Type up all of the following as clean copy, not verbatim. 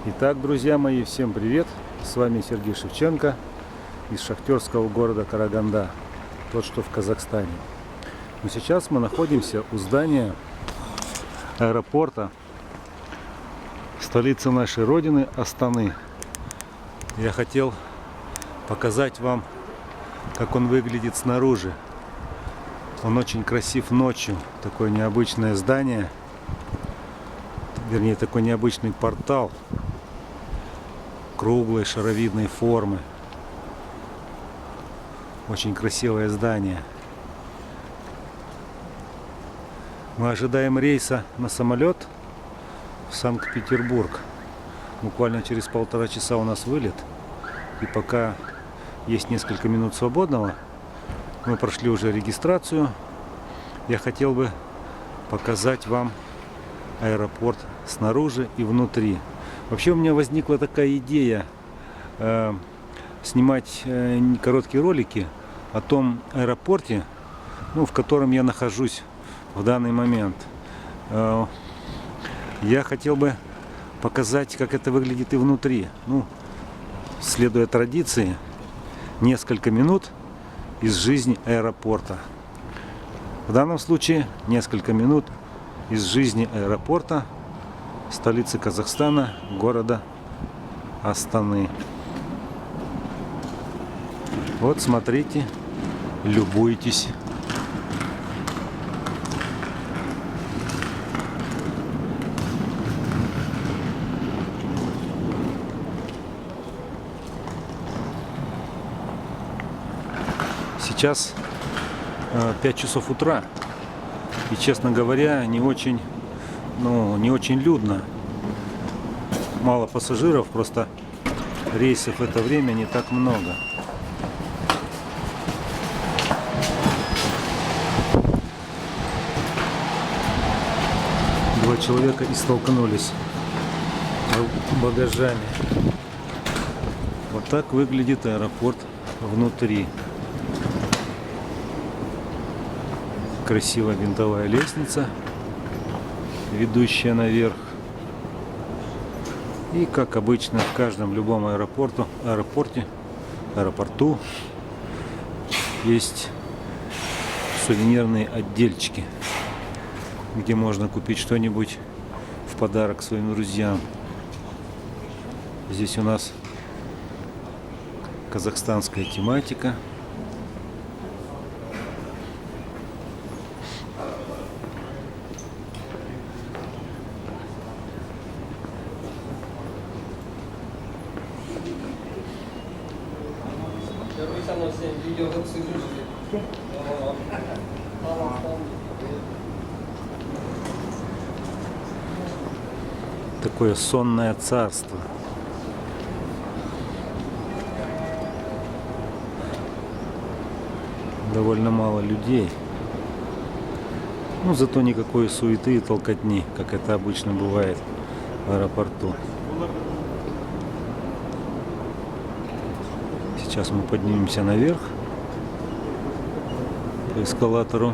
Итак, друзья мои, всем привет! С вами Сергей Шевченко из шахтерского города Караганда, тот, что в Казахстане. Но сейчас мы находимся у здания аэропорта столицы нашей родины Астаны. Я хотел показать вам, как он выглядит снаружи. Он очень красив ночью. Такое необычное здание, вернее, такой необычный портал круглой шаровидной формы. Очень красивое здание. Мы ожидаем рейса на самолет в Санкт-Петербург. Буквально через 1,5 часа у нас вылет. И пока есть несколько минут свободного, мы прошли уже регистрацию. Я хотел бы показать вам аэропорт снаружи и внутри. Вообще у меня возникла такая идея снимать короткие ролики о том аэропорте, в котором я нахожусь в данный момент. Я хотел бы показать, как это выглядит и внутри. Следуя традиции, несколько минут из жизни аэропорта. В данном случае несколько минут из жизни аэропорта столицы Казахстана, города Астаны. Вот смотрите, любуйтесь. Сейчас 5 часов утра. И, честно говоря, не очень людно. Мало пассажиров, просто рейсов в это время не так много. Два человека и столкнулись багажами. Вот так выглядит аэропорт внутри. Красивая винтовая лестница, ведущая наверх. И, как обычно, в каждом любом аэропорту есть сувенирные отдельчики, где можно купить что-нибудь в подарок своим друзьям. Здесь у нас казахстанская тематика. Такое сонное царство. Довольно мало людей. Зато никакой суеты и толкотни, как это обычно бывает в аэропорту. Сейчас мы поднимемся наверх по эскалатору.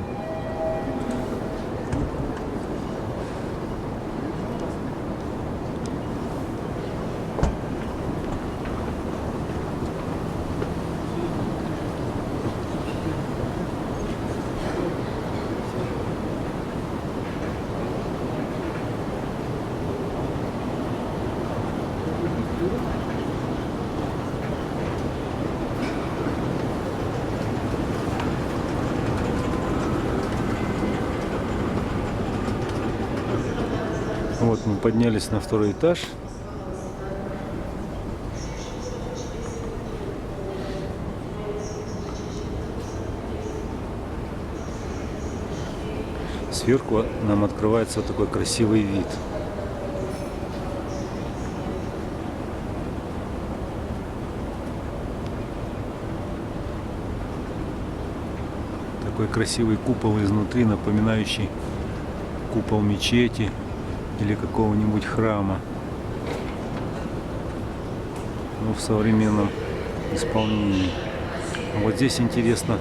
Вот мы поднялись на 2-й этаж. Сверху нам открывается вот такой красивый вид. Такой красивый купол изнутри, напоминающий купол мечети или какого-нибудь храма. В современном исполнении. Вот здесь интересно,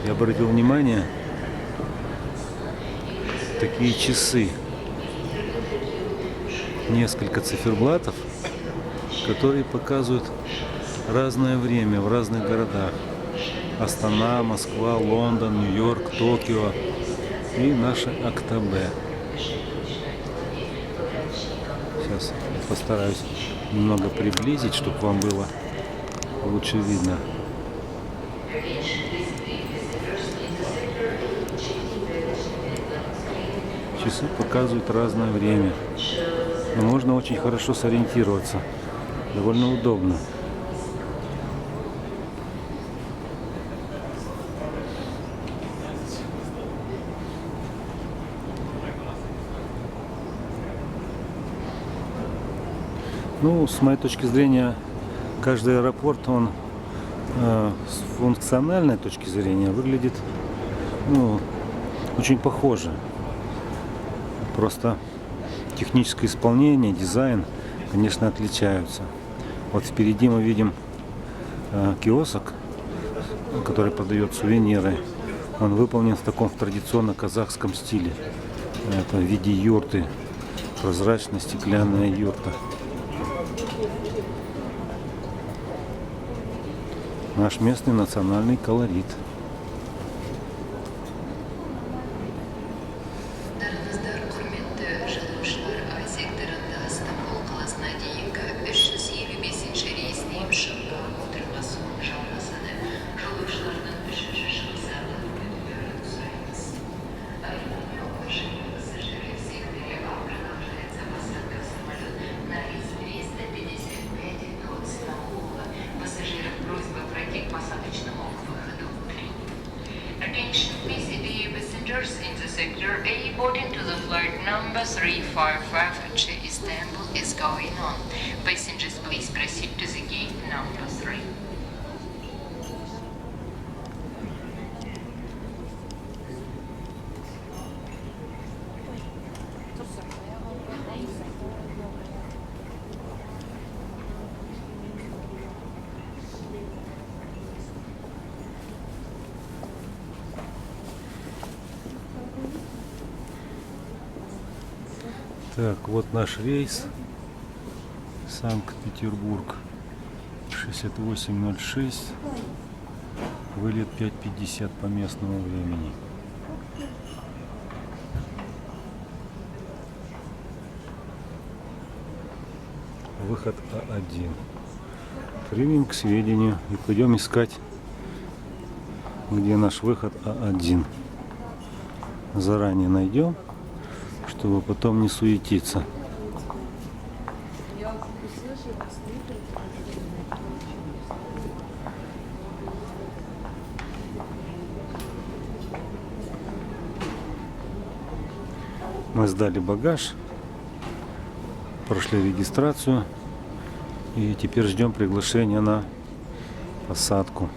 я обратил внимание, такие часы. несколько циферблатов, которые показывают разное время в разных городах. Астана, Москва, Лондон, Нью-Йорк, Токио и наше Актобе. Сейчас я постараюсь немного приблизить, чтобы вам было лучше видно. Часы показывают разное время, но можно очень хорошо сориентироваться. Довольно удобно. Ну, с моей точки зрения, каждый аэропорт, он с функциональной точки зрения выглядит, ну, очень похоже. Просто техническое исполнение, дизайн, конечно, отличаются. Вот впереди мы видим киоск, который продает сувениры. Он выполнен в таком традиционно казахском стиле. Это в виде юрты, прозрачная стеклянная юрта. Наш местный национальный колорит. Attention PCD passengers into sector A boarding to the flight number 355 to Istanbul is going on. Passengers, please proceed to the gate number 3. Так, вот наш рейс. Санкт-Петербург 6806. Вылет 5:50 по местному времени. Выход А1. Примем к сведению и пойдем искать, где наш выход А1. Заранее найдем, чтобы потом не суетиться. Мы сдали багаж, прошли регистрацию и теперь ждем приглашения на посадку.